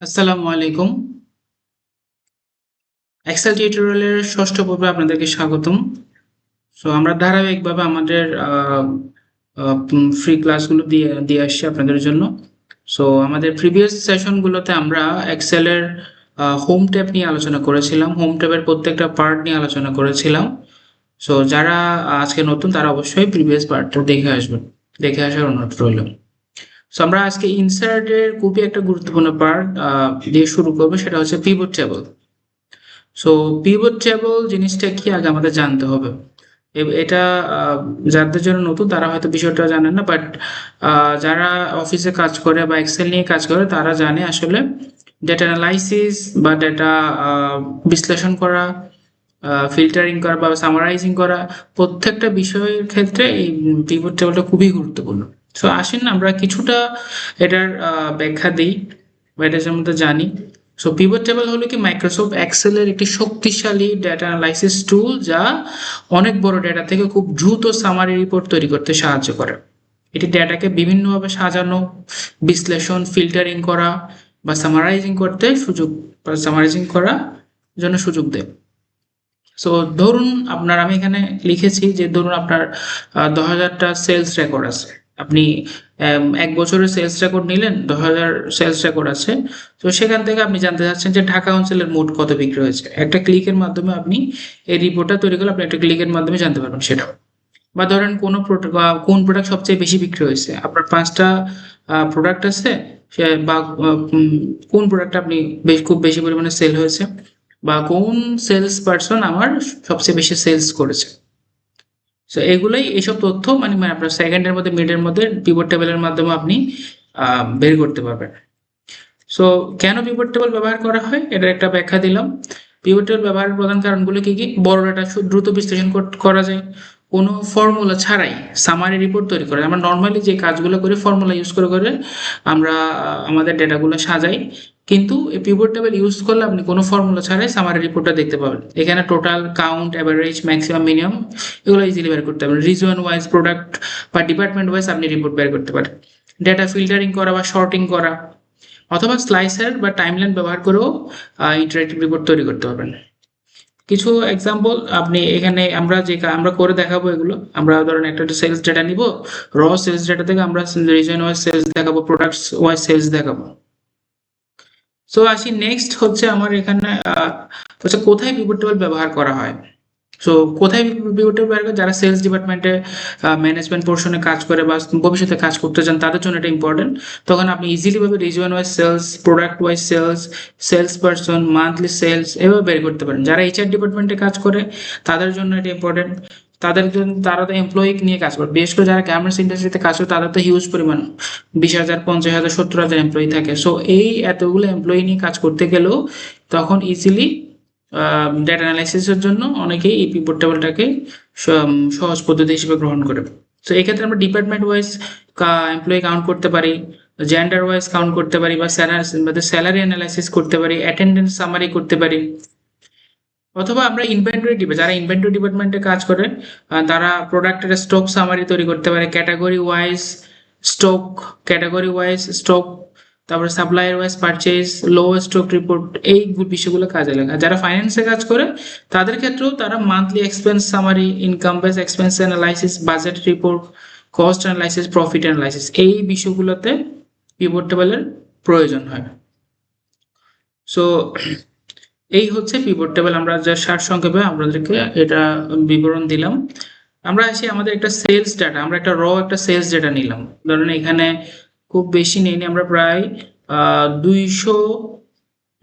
আসসালামু আলাইকুম। এক্সেল টিউটোরিয়ালের ষষ্ঠ পর্বে আপনাদেরকে স্বাগতম। আমরা ধারাবাহিকভাবে আমাদের ফ্রি ক্লাসগুলো দিয়ে দিয়ে আসছি আপনাদের জন্য। আমাদের প্রিভিয়াস সেশনগুলোতে আমরা এক্সেলের হোম ট্যাব নিয়ে আলোচনা করেছিলাম। হোম ট্যাবের প্রত্যেকটা পার্ট নিয়ে আলোচনা করেছিলাম। যারা আজকে নতুন তারা অবশ্যই প্রিভিয়াস পার্টটা দেখে আসার অনুরোধ রইল। আমরা আজকে ইনসার্টের খুবই একটা গুরুত্বপূর্ণ পার্ট দিয়ে শুরু করবো, সেটা হচ্ছে pivot table. So pivot table জিনিসটা কি আগে আমাদের জানতে হবে। এটা যাদের জন্য নতুন তারা হয়তো বিষয়টা জানেন না, বাট যারা অফিসে কাজ করে বা এক্সেল নিয়ে কাজ করে তারা জানে আসলে ডেটা অ্যানালাইসিস বা ডেটা বিশ্লেষণ করা, ফিল্টারিং করা বা সামারাইজিং করা, প্রত্যেকটা বিষয়ের ক্ষেত্রে এই পিভট টেবলটা খুবই গুরুত্বপূর্ণ। আসেন আমরা কিছুটা এটার ব্যাখ্যা দিই বা এটার সম্বন্ধে জানি। পিভট টেবল হলো কি মাইক্রোসফট এক্সেলের একটি শক্তিশালী ডেটা অ্যানালাইসিস টুল, যা অনেক বড় ডেটা থেকে খুব দ্রুত সামারি রিপোর্ট তৈরি করতে সাহায্য করে। এটি ডেটাকে বিভিন্নভাবে সাজানো, বিশ্লেষণ, ফিল্টারিং করা বা সামারাইজিং করার জন্য সুযোগ দেয়। ধরুন আমি এখানে লিখেছি যে ধরুন আপনার 10,000টা সেলস রেকর্ড আছে। আপনি 1 বছরের সেলস রেকর্ড নিলেন, 10,000 সেলস রেকর্ড আছে। সেখান থেকে আপনি জানতে চাচ্ছেন যে ঢাকা অঞ্চলের মোট কত বিক্রি হয়েছে। একটা ক্লিকের মাধ্যমে আপনি এই রিপোর্টটা তৈরি করলে আপনি একটা ক্লিকের মাধ্যমে জানতে পারবেন সেটাও। বা ধরেন কোন প্রোডাক্ট সবচেয়ে বেশি বিক্রি হয়েছে, আপনার 5টা প্রোডাক্ট আছে, বা কোন প্রোডাক্ট আপনি খুব বেশি পরিমাণে সেল হয়েছে, বা কোন সেলস পারসন আমার সবচেয়ে বেশি সেলস করেছে। এগুলোই এইসব তথ্য মানে আপনার সেকেন্ডের মধ্যে, মিনিটের মধ্যে পিভট টেবিলের মাধ্যমে আপনি বের করতে পারবেন। কেন পিভট টেবিল ব্যবহার করা হয় এটার একটা ব্যাখ্যা দিলাম। পিভট টেবিল ব্যবহারের প্রধান কারণগুলো কি কি? বড় ডেটা দ্রুত বিশ্লেষণ করা যায়, কোনো ফর্মুলা ছাড়াই সামারি রিপোর্ট তৈরি করে। আমরা নর্মালি যে কাজগুলো করি ফর্মুলা ইউজ করে করে আমরা আমাদের ডেটাগুলো সাজাই, কিন্তু এই পিভট টেবিল ইউজ করলে আপনি কোনো ফর্মুলা ছাড়াই সামারি রিপোর্টটা দেখতে পাবেন। এখানে total, count, average, maximum, minimum এগুলো ইজিলি বের করতে পারবেন। রিজন ওয়াইজ, প্রোডাক্ট বা ডিপার্টমেন্ট ওয়াইজ আপনি রিপোর্ট বের করতে পারেন। ডেটা ফিল্টারিং করা বা শর্টিং করা, অথবা স্লাইসার বা টাইমলাইন ব্যবহার করেও ইন্টারেক্টিভ রিপোর্ট তৈরি করতে পারবেন। কিছু এক্সাম্পল আপনি এখানে আমরা করে দেখাবো এগুলো। আমরা ধরেন একটা সেলস ডেটা নিব, র সেলস ডেটা থেকে আমরা রিজন ওয়াইজ সেলস দেখাবো, প্রোডাক্টস ওয়াইজ সেলস দেখাবো। আসি নেক্সট হচ্ছে আমার এখানে কোথায় পিভট টেবিল ব্যবহার করা হয়। কোথায় পিভট টেবিল ব্যবহার করে? যারা সেলস ডিপার্টমেন্টে ম্যানেজমেন্ট পোর্শনে কাজ করে বা ভবিষ্যতে কাজ করতে চান তাদের জন্য এটা ইম্পর্টেন্ট। তখন আপনি ইজিলি ভাবে region wise sales, product wise sales, sales person, monthly sales এভাবে বের করতে পারেন। যারা এইচআর ডিপার্টমেন্টে কাজ করে তাদের জন্য এটা ইম্পর্টেন্ট। তারা তো এমপ্লয়ি নিয়ে কাজ করে, বিশেষ করে যারা গার্মেন্টস ইন্ডাস্ট্রিতে কাজ করে তাদের তো হিউজ পরিমাণ 20,000, 50,000, 70,000 এমপ্লয়ি থাকে। এই এতগুলো এমপ্লয়ি নিয়ে কাজ করতে গেলেও তখন ইজিলি ডেটা অ্যানালাইসিসের জন্য অনেকেই এই পিভট টেবিলটাকে সহজ পদ্ধতি হিসেবে গ্রহণ করে। এক্ষেত্রে আমরা ডিপার্টমেন্ট ওয়াইজ এমপ্লয়ি কাউন্ট করতে পারি, জেন্ডার ওয়াইজ কাউন্ট করতে পারি, বা স্যালারি অ্যানালাইসিস করতে পারি, অ্যাটেন্ডেন্স সামারি করতে পারি, অথবা আমরা যারা ইনভেন্টরি ডিপার্টমেন্টে কাজ করে তারা প্রোডাক্টের স্টক সামারি তৈরি করতে পারে, ক্যাটাগরি ওয়াইজ স্টক, তারপরে সাপ্লায়ার ওয়াইজ পারচেজ, লো স্টক রিপোর্ট, এই বিষয়গুলো কাজে লাগে। যারা ফাইন্যান্সে কাজ করে তাদের ক্ষেত্রেও তারা monthly expense summary, income base expense analysis, budget report, cost analysis, profit analysis, এই বিষয়গুলোতে পিভট টেবিলের প্রয়োজন হয়। এই হচ্ছে পিভট টেবিল। আমরা যা সারসংক্ষেপে আপনাদেরকে এটা বিবরণ দিলাম। আমরা আসি আমাদের একটা সেলস ডাটা, আমরা একটা সেলস ডাটা নিলাম। ধরেন এখানে খুব বেশি নেইনি, আমরা প্রায় 200,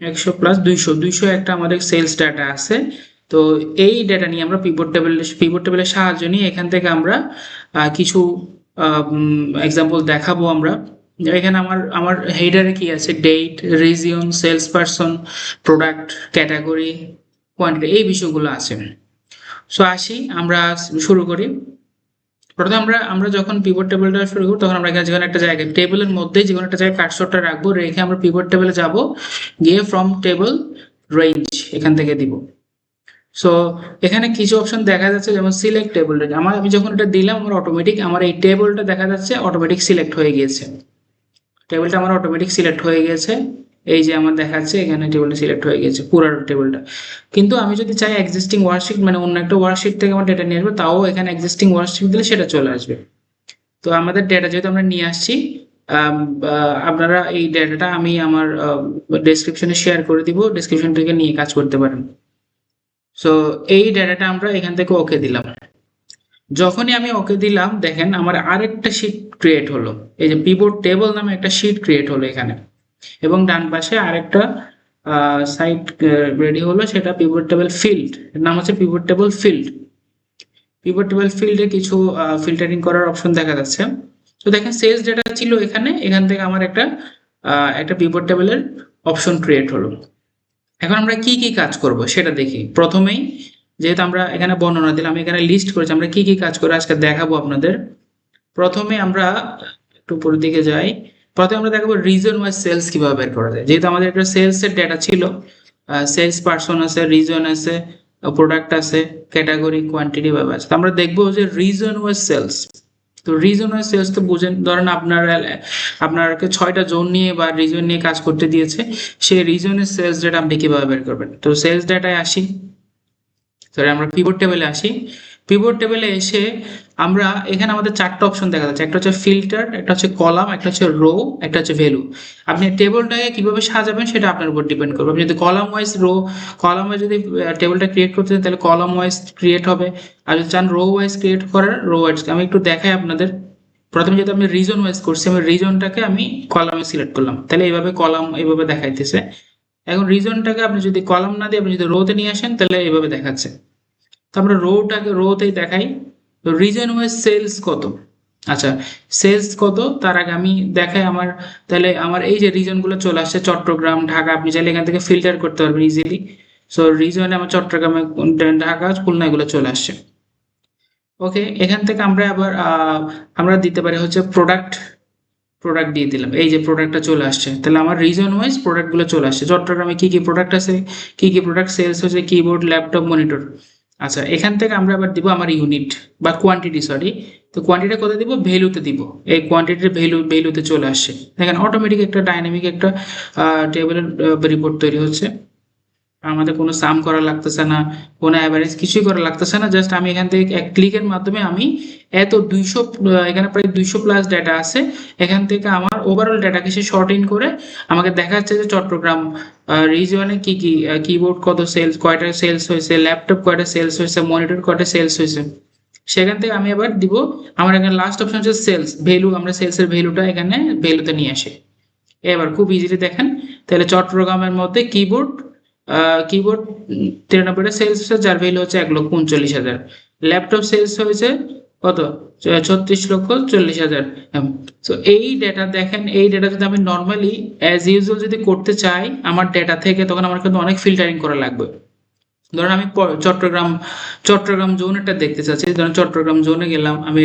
100 প্লাস 200 একটা আমাদের সেলস ডাটা আছে। তো এই ডাটা নিয়ে আমরা পিভট টেবিলের সাহায্য নিয়ে এখান থেকে আমরা কিছু এক্সাম্পল দেখাবো। আমরা এখানে আমার হেডারে কি আছে, date, region, sales person, product, category, quantity, এই বিষয়গুলো আছে। আসি আমরা শুরু করি। প্রথমে আমরা যখন পিভট টেবিলটা শুরু করব তখন আমরা এখানে যেকোনো একটা জায়গায় টেবিলের মধ্যে যেকোনো একটা জায়গায় কার্সরটা রাখবো, রেখে আমরা পিভট টেবিলে যাব, গিয়ে ফ্রম টেবিল রেঞ্জ এখান থেকে দিব। এখানে কিছু অপশন দেখা যাচ্ছে, যেমন সিলেক্ট টেবিল রেঞ্জ। আমি যখন এটা দিলাম আমার অটোমেটিক আমার এই টেবিলটা দেখা যাচ্ছে অটোমেটিক সিলেক্ট হয়ে গিয়েছে। টেবিলটা আমার অটোমেটিক সিলেক্ট হয়ে গেছে। এই যে আমার দেখাচ্ছে এখানে টেবিলটা সিলেক্ট হয়ে গেছে পুরো টেবিলটা। কিন্তু আমি যদি চাই এক্সিস্টিং ওয়ার্কশিট মানে অন্য একটা ওয়ার্কশিট থেকে আমার ডেটা নিয়ে আসবে, তাও এখানে এক্সিস্টিং ওয়ার্কশিট দিলে সেটা চলে আসবে। তো আমাদের ডেটা যেহেতু আমরা নিয়ে আসছি, আপনারা এই ডেটাটা আমি আমার ডেসক্রিপশনে শেয়ার করে দিব, ডেসক্রিপশন থেকে নিয়ে কাজ করতে পারেন। সো এই ডেটাটা আমরা এখান থেকে ওকে দিলাম। যখনই আমি ওকে দিলাম দেখেন আমার আরেকটা শিট ক্রিয়েট হলো, এই যে পিভট টেবল নামে একটা শিট ক্রিয়েট হলো এখানে, এবং ডান পাশে আরেকটা সাইট রেডি হলো, সেটা পিভট টেবল ফিল্ড, এর নাম হচ্ছে pivot table field. Pivot table ফিল্ডে কিছু ফিল্টারিং করার অপশন দেখা যাচ্ছে। তো দেখেন সেলস ডেটা ছিল এখানে, এখান থেকে আমার একটা পিভট টেবলের অপশন ক্রিয়েট হলো। এখন আমরা কি কি কাজ করব সেটা দেখি। প্রথমেই যেহেতু আমরা এখানে বর্ণনা দিলাম, আমি এখানে লিস্ট করেছি আমরা কি কি কাজ করে আজকে দেখাবো আপনাদের। প্রথমে আমরা একটু উপরের দিকে যাই, প্রথমে আমরা দেখাবো রিজন ওয়াইজ সেলস কিভাবে বের করা যায়। যেহেতু আমাদের একটা সেলস এর ডেটা ছিল, সেলস পারসন আছে, রিজন আছে, প্রোডাক্ট আছে, ক্যাটাগরি, কোয়ান্টিটি ভাবে আছে। তো আমরা দেখবো যে রিজন ওয়াইজ সেলস। তো রিজন ওয়াইজ সেলস তো বুঝেন, ধরেন আপনাকে 6টা জোন নিয়ে বা রিজন নিয়ে কাজ করতে দিয়েছে, সেই রিজনের সেলস ডেটা আপনি কিভাবে বের করবেন। তো সেলস ডেটায় আসি, সরি আমরা পিভট টেবিলে আসি। পিভট টেবিলে এসে আমরা এখানে আমাদের 4টা অপশন দেখা যাচ্ছে, একটা হচ্ছে ফিল্টার, একটা হচ্ছে কলাম, একটা হচ্ছে রো, একটা হচ্ছে ভ্যালু। আপনি টেবিলটাকে কিভাবে সাজাবেন সেটা আপনার উপর ডিপেন্ড করবে। আপনি যদি কলাম ওয়াইজ কলাম ওয়াইজ যদি টেবিলটা ক্রিয়েট করতে চান তাহলে কলাম ওয়াইজ ক্রিয়েট হবে, আর যদি চান রো ওয়াইজ ক্রিয়েট করার রো ওয়াইজ। আমি একটু দেখাই আপনাদের। প্রথমে যেহেতু আমি রিজন ওয়াইজ করছি, আমি রিজনটাকে আমি কলামে সিলেক্ট করলাম, তাহলে এইভাবে কলাম এইভাবে দেখাইতেছে। এখন রিজনটাকে আপনি যদি কলাম না দিয়ে আপনি যদি রোতে নিয়ে আসেন তাহলে এইভাবে দেখাচ্ছে। তো আমরা রোতেই দেখাই। তো রিজন ওয়াইজ সেলস কত, আচ্ছা সেলস কত তার আগে আমি দেখাই আমার, তাহলে আমার এই যে রিজনগুলো চলে আসছে চট্টগ্রাম, ঢাকা, আপনি চাইলে এখান থেকে ফিল্টার করতে পারবেন ইজিলি। সো রিজনে আমার চট্টগ্রামে, ঢাকা, খুলনা এগুলো চলে আসছে। ওকে, এখান থেকে আমরা আবার আমরা দিতে পারি হচ্ছে প্রোডাক্ট দিয়ে দিলাম, এই যে প্রোডাক্টটা চলে আসছে, তাহলে আমার রিজন ওয়াইজ প্রোডাক্টগুলো চলে আসছে। চট্টগ্রামে কি কি প্রোডাক্ট আছে, কি কি প্রোডাক্ট সেলস হচ্ছে, কিবোর্ড, ল্যাপটপ, মনিটর। আচ্ছা এখান থেকে আমরা আবার দিব আমার ইউনিট বা কোয়ান্টিটি, সরি। তো কোয়ান্টিটি কোথায় দিব, ভ্যালুতে দিব, এই কোয়ান্টিটির ভ্যালুতে চলে আসছে। দেখেন অটোমেটিক একটা ডাইনামিক একটা টেবিলের রিপোর্ট তৈরি হচ্ছে। আমাদের কোনো সাম করা লাগতেছে না, কোনো অ্যাভারেজ কিছুই করা লাগতেছে না, জাস্ট আমি এখান থেকে এক ক্লিকের মাধ্যমে আমি এত 200, এখানে প্রায় 200 প্লাস ডেটা আছে, এখান থেকে আমার ওভারঅল ডাটাকে সে শর্ট ইন করে আমাকে দেখাচ্ছে যে চট্টগ্রাম রিজিয়নে কি কি, কিবোর্ড কত সেলস, কয়টা সেলস হয়েছে, ল্যাপটপ কয়টা সেলস হয়েছে, মনিটর কয়টা সেলস হয়েছে। সেখান থেকে আমি আবার দিব আমার এখানে লাস্ট অপশন হচ্ছে সেলস ভ্যালু, আমরা সেলসের ভ্যালুটা এখানে ভ্যালুতে নিয়ে আসি। এবার খুব ইজিলি দেখেন, তাহলে চট্টগ্রামের মধ্যে কিবোর্ড 93টা সেলস হয়েছে, যার ভ্যালু হচ্ছে 1,39,000। ল্যাপটপ সেলস হয়েছে কত, 36,40,000। তো এই ডেটা দেখেন, এই ডেটা যদি আমি নর্মালি অ্যাজ ইউজুয়াল যদি করতে চাই আমার ডেটা থেকে, তখন আমার কিন্তু অনেক ফিল্টারিং করা লাগবে। ধরেন আমি চট্টগ্রাম জোনেরটা দেখতে চাচ্ছি, ধরেন চট্টগ্রাম জোনে গেলাম আমি,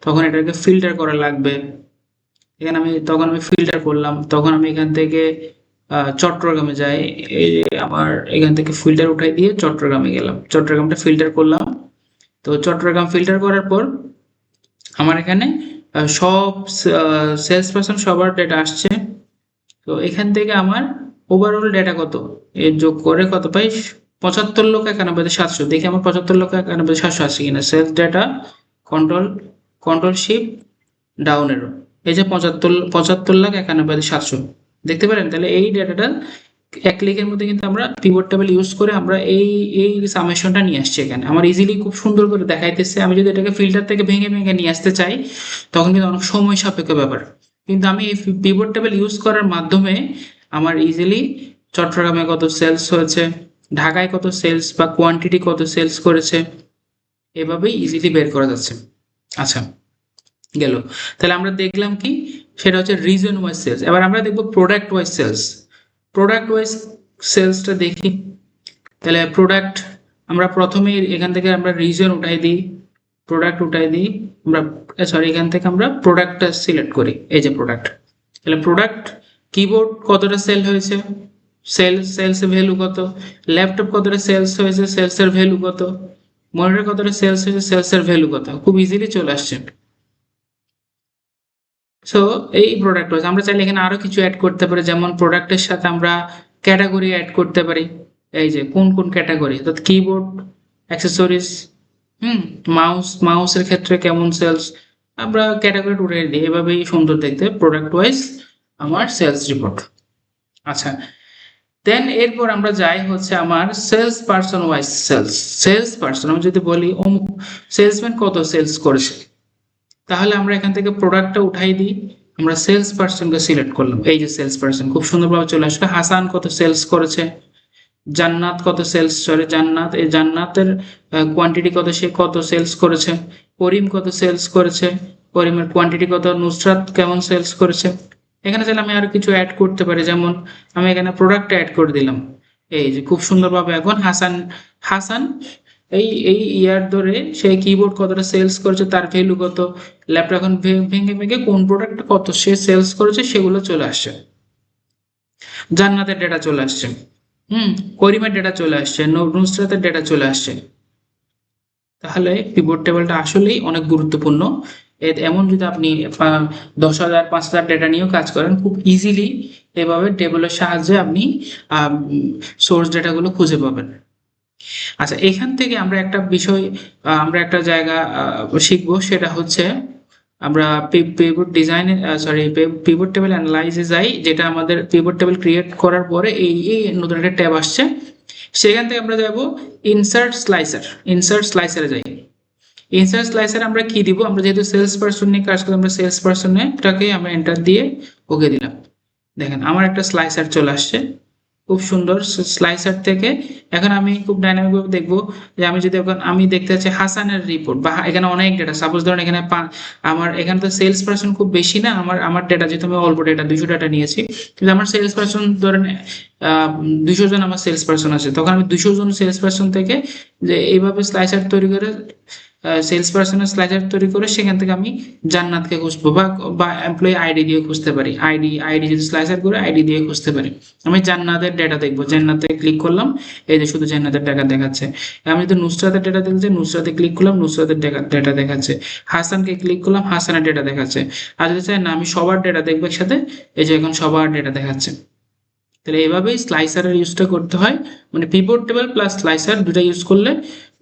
তখন এটাকে ফিল্টার করা লাগবে। এখানে তখন আমি ফিল্টার করলাম, তখন আমি এখান থেকে চট্টগ্রামে যাই, এই যে আমার এখান থেকে ফিল্টার উঠাই দিয়ে চট্টগ্রামে গেলাম, চট্টগ্রামটা ফিল্টার করলাম। তো চট্টগ্রাম ফিল্টার করার পর আমার এখানে সব সেলস পারসন সবার ডেটা আসছে। তো এখান থেকে আমার ওভারঅল ডেটা কত, এর যোগ করে কত পাই, 75,91,700। দেখি আমার 75,91,700 আসছে কিনা। Sales data control shift down arrow, এই যে 75,91,700 দেখতে পারেন। তাহলে এই ডেটাটা এক ক্লিকের মধ্যে কিন্তু আমরা পিভট টেবিল ইউজ করে আমরা এই সামেশনটা নিয়ে আসছি এখানে। আমার ইজিলি খুব সুন্দর করে দেখাইতেছে। আমি যদি এটাকে ফিল্টার থেকে ভেঙে ভেঙে নিয়ে আসতে চাই তখন কিন্তু অনেক সময় সাপেক্ষ ব্যাপার, কিন্তু আমি এই পিভট টেবিল ইউজ করার মাধ্যমে আমার ইজিলি চট্টগ্রামে কত সেলস হয়েছে, ঢাকায় কত সেলস বা কোয়ান্টিটি কত সেলস করেছে, এভাবেই ইজিলি বের করা যাচ্ছে। আচ্ছা গেল, তাহলে আমরা দেখলাম কি, সেটা হচ্ছে রিজন ওয়াইজ সেলস। এবার আমরা দেখবো product wise sales. Product wise সেলসটা দেখি, তাহলে প্রোডাক্ট আমরা প্রথমে এখান থেকে আমরা রিজন উঠাই দিই, প্রোডাক্ট উঠাই দিই, আমরা সরি এখান থেকে আমরা প্রোডাক্টটা সিলেক্ট করি, এই যে প্রোডাক্ট। তাহলে প্রোডাক্ট, কিবোর্ড কতটা সেল হয়েছে, সেলস ভ্যালু কত, ল্যাপটপ কতটা সেলস হয়েছে, সেলসের ভ্যালু কত, মনিটর কতটা সেলস হয়েছে, সেলসের ভ্যালু কত, খুব ইজিলি চলে আসছে। সো এই প্রোডাক্ট ওয়াইজ আমরা চাইলে এখানে আরো কিছু অ্যাড করতে পারি, যেমন প্রোডাক্টের সাথে আমরা ক্যাটাগরি অ্যাড করতে পারি। এই যে কোন কোন ক্যাটাগরি, অর্থাৎ কিবোর্ড, অ্যাক্সেসরিজ, মাউসের ক্ষেত্রে কেমন সেলস, আমরা ক্যাটাগরি উঠে দিই। এভাবেই সুন্দর দেখতে প্রোডাক্ট ওয়াইজ আমার সেলস রিপোর্ট। আচ্ছা, দেন এরপর আমরা যাই হচ্ছে আমার sales person wise sales person. আমি যদি বলি অমুক সেলসম্যান কত সেলস করেছে, তাহলে আমরা এখান থেকে প্রোডাক্টটা উঠাই দিই, আমরা সেলস পার্সনকে সিলেক্ট করলাম। এই যে সেলস পার্সন খুব সুন্দরভাবে চলে আসলো। হাসান কত সেলস করেছে, জান্নাত কত সেলস, জান্নাত, এই জান্নাতের কোয়ান্টিটি কত, সে কত সেলস করেছে। করিম কত সেলস করেছে, করিমের কোয়ান্টিটি কত। নুসরাত কেমন সেলস করেছে। এখানে চাইলে আমি আরো কিছু অ্যাড করতে পারি, যেমন আমি এখানে প্রোডাক্ট অ্যাড করে দিলাম। এই যে খুব সুন্দরভাবে এখন হাসান হাসান এই এই ইয়ার ধরে সে কিবোর্ড কতটা সেলস করেছে, তার ভ্যালু কত, ল্যাপটপ এখন ভেঙে ভেঙে কোন প্রোডাক্ট কত সে সেলস করেছে সেগুলো চলে আসছে। জান্নাতের ডেটা চলে আসছে, করিমের ডেটা চলে আসছে, নুসরাতের ডেটা চলে আসছে। তাহলে পিভট টেবিলটা আসলেই অনেক গুরুত্বপূর্ণ। এমন যদি আপনি 10,000 5,000 ডেটা নিয়েও কাজ করেন, খুব ইজিলি এভাবে টেবিলের সাহায্যে আপনি সোর্স ডেটাগুলো খুঁজে পাবেন। আচ্ছা, এখান থেকে আমরা একটা বিষয় আমরা একটা জায়গা শিখবো, সেটা হচ্ছে আমরা পিভট ডিজাইন পিভট টেবিল অ্যানালাইসে যাই, যেটা আমাদের পিভট টেবিল ক্রিয়েট করার পরে এই নতুন একটা ট্যাব আসছে, সেখান থেকে আমরা যাব ইনসার্ট স্লাইসারে যাই। ইনসার্ট স্লাইসারে আমরা কি দিব, আমরা যেহেতু সেলস পার্সন নিয়ে কাজ করি, আমরা সেলস পার্সনটাকে আমরা এন্টার দিয়ে ওকে দিলাম। দেখেন আমার একটা স্লাইসার চলে আসছে, খুব সুন্দর। স্লাইসার থেকে এখন আমি খুব ডাইনামিক ভাবে দেখবো যে আমি যদি এখন আমি দেখতে চাচ্ছি হাসানের রিপোর্ট, বা এখানে অনেক ডেটা, সাপোজ ধরেন এখানে আমার এখানে তো সেলস পার্সন খুব বেশি না, আমার ডেটা যেহেতু আমি অল্প ডেটা 200 ডেটা নিয়েছি, কিন্তু আমার সেলস পার্সন ধরেন 200 জন আমার সেলস পার্সন আছে, তখন আমি 200 জন সেলস পার্সন থেকে যে এইভাবে স্লাইসার তৈরি করে সেলস পার্সনের স্লাইসার তৈরি করে সেখান থেকে আমি জান্নাতকে খুঁজবো, বা এমপ্লয়ি আইডি দিয়ে খুঁজতে পারি। আইডি যদি স্লাইসার করে আইডি দিয়ে খুঁজতে পারি। আমি জান্নাতের ডেটা দেখবো, জান্নাতে ক্লিক করলাম, এই যে শুধু জান্নাতের ডেটা দেখাচ্ছে। আমি যদি নুসরাতের ডেটা দেখছি, নুসরাতে ক্লিক করলাম, নুসরাতের ডেটা দেখাচ্ছে। হাসানকে ক্লিক করলাম, হাসানের ডেটা দেখাচ্ছে। আর যদি চাই না আমি সবার ডেটা দেখবো একসাথে, এই যে এখন সবার ডেটা দেখাচ্ছে। তাহলে এইভাবেই স্লাইসারের ইউজটা করতে হয়, মানে পিভট টেবিল প্লাস স্লাইসার দুটা ইউজ করলে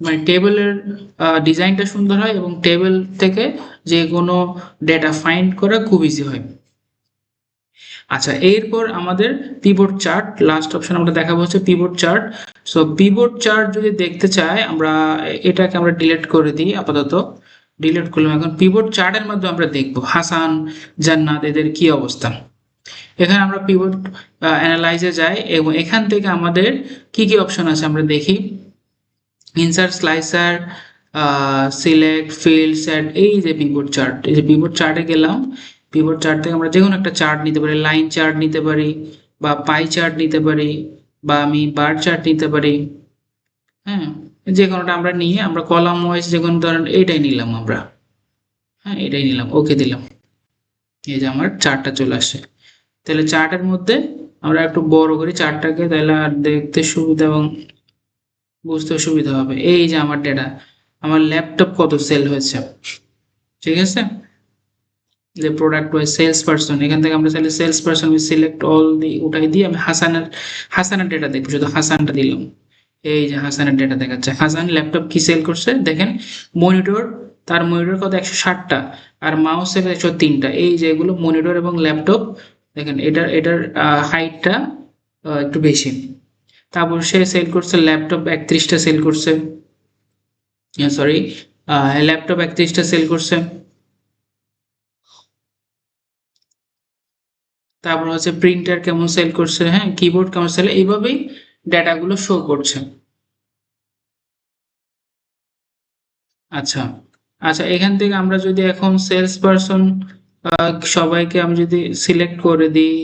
মানে টেবিলের ডিজাইনটা সুন্দর হয় এবং টেবিল থেকে যে কোনো ডেটা ফাইন্ড করা খুব ইজি হয়। আচ্ছা, এরপর আমাদের পিভট চার্ট, লাস্ট অপশন আমরা দেখাবো হচ্ছে pivot chart. So pivot chart যদি দেখতে চাই আমরা এটাকে আমরা ডিলিট করে দিই, আপাতত ডিলিট করলাম। এখন পিভট চার্টের মাধ্যমে আমরা দেখবো হাসান, জান্নাত এদের কি অবস্থা। এখানে আমরা পিভট অ্যানালাইজে যাই এবং এখান থেকে আমাদের কি কি অপশন আছে আমরা দেখি। Insert slicer, select, field, set, এই যে পিভট চার্ট, এই যে পিভট চার্টে গেলাম। পিভট চার্ট থেকে আমরা যে কোনো একটা চার্ট নিতে পারি, লাইন চার্ট নিতে পারি, বা পাই চার্ট নিতে পারি, বা আমি বার চার্ট নিতে পারি। হ্যাঁ, যে কোনোটা আমরা নিয়ে আমরা কলাম ওয়াইজ যে কোনো ধরেন এইটাই নিলাম আমরা। হ্যাঁ, এটাই নিলাম, ওকে দিলাম। এই যে আমার চার্টটা চলে আসছে। তাহলে চার্টের মধ্যে আমরা একটু বড় করি চার্টটাকে, তাহলে আর দেখতে সুবিধা এবং বুঝতে সুবিধা হবে। এই যে আমার ডেটা, আমার ল্যাপটপ কত সেল হয়েছে, ঠিক আছে। যে প্রোডাক্ট ওয়াইজ সেলস পার্সন, এখান থেকে আমরা চাইলে সেলস পার্সন সিলেক্ট অল উঠাই দিয়ে আমি হাসানের ডেটা দেখবো, শুধু হাসানটা দিলাম। এই যে হাসানের ডেটা দেখাচ্ছে, হাসান ল্যাপটপ কি সেল করছে দেখেন। মনিটর, তার মনিটর কত 160টা, আর মাউস 103টা। এই যে এগুলো মনিটর এবং ল্যাপটপ, দেখেন এটার হাইটটা একটু বেশি। তারপর সে সেল করছে ল্যাপটপ 31টা সেল করছে, সরি ল্যাপটপ 31টা সেল করছে। তারপর হচ্ছে প্রিন্টার কেমন সেল করছে, হ্যাঁ কিবোর্ড কেমন সেল, এইভাবেই ডেটাগুলো শো করছে। আচ্ছা আচ্ছা, এখান থেকে আমরা যদি এখন সেলস পারসন সবাইকে আমি যদি সিলেক্ট করে দিই,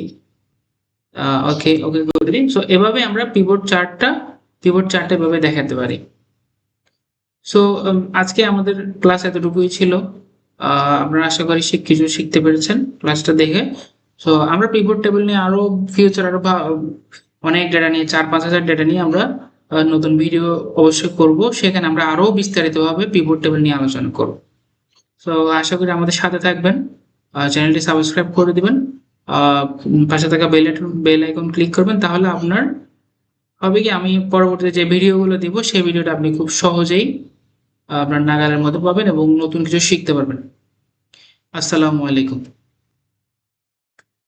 ওকে ওকে করে দিই। সো এভাবে আমরা পিভট চার্টটা এভাবে দেখাতে পারি। সো আজকে আমাদের ক্লাস এতটুকুই ছিল। আপনারা আশা করি কিছু শিখতে পেরেছেন ক্লাসটা দেখে। সো আমরা পিভট টেবিল নিয়ে আরো ফিউচার আরো অনেক ডেটা নিয়ে 4-5 হাজার ডেটা নিয়ে আমরা নতুন ভিডিও অবশ্যই করব, সেখানে আমরা আরো বিস্তারিতভাবে পিভট টেবিল নিয়ে আলোচনা করব। সো আশা করি আমাদের সাথে থাকবেন। চ্যানেলটি সাবস্ক্রাইব করে দিবেন। পাশে থাকা বেল আইকন ক্লিক করবেন, তাহলে আপনার হবে কি আমি পরবর্তীতে যে ভিডিওগুলো দিব সেই ভিডিওটা আপনি খুব সহজেই আপনার নাগালের মধ্যে পাবেন এবং নতুন কিছু শিখতে পারবেন। আসসালামু আলাইকুম।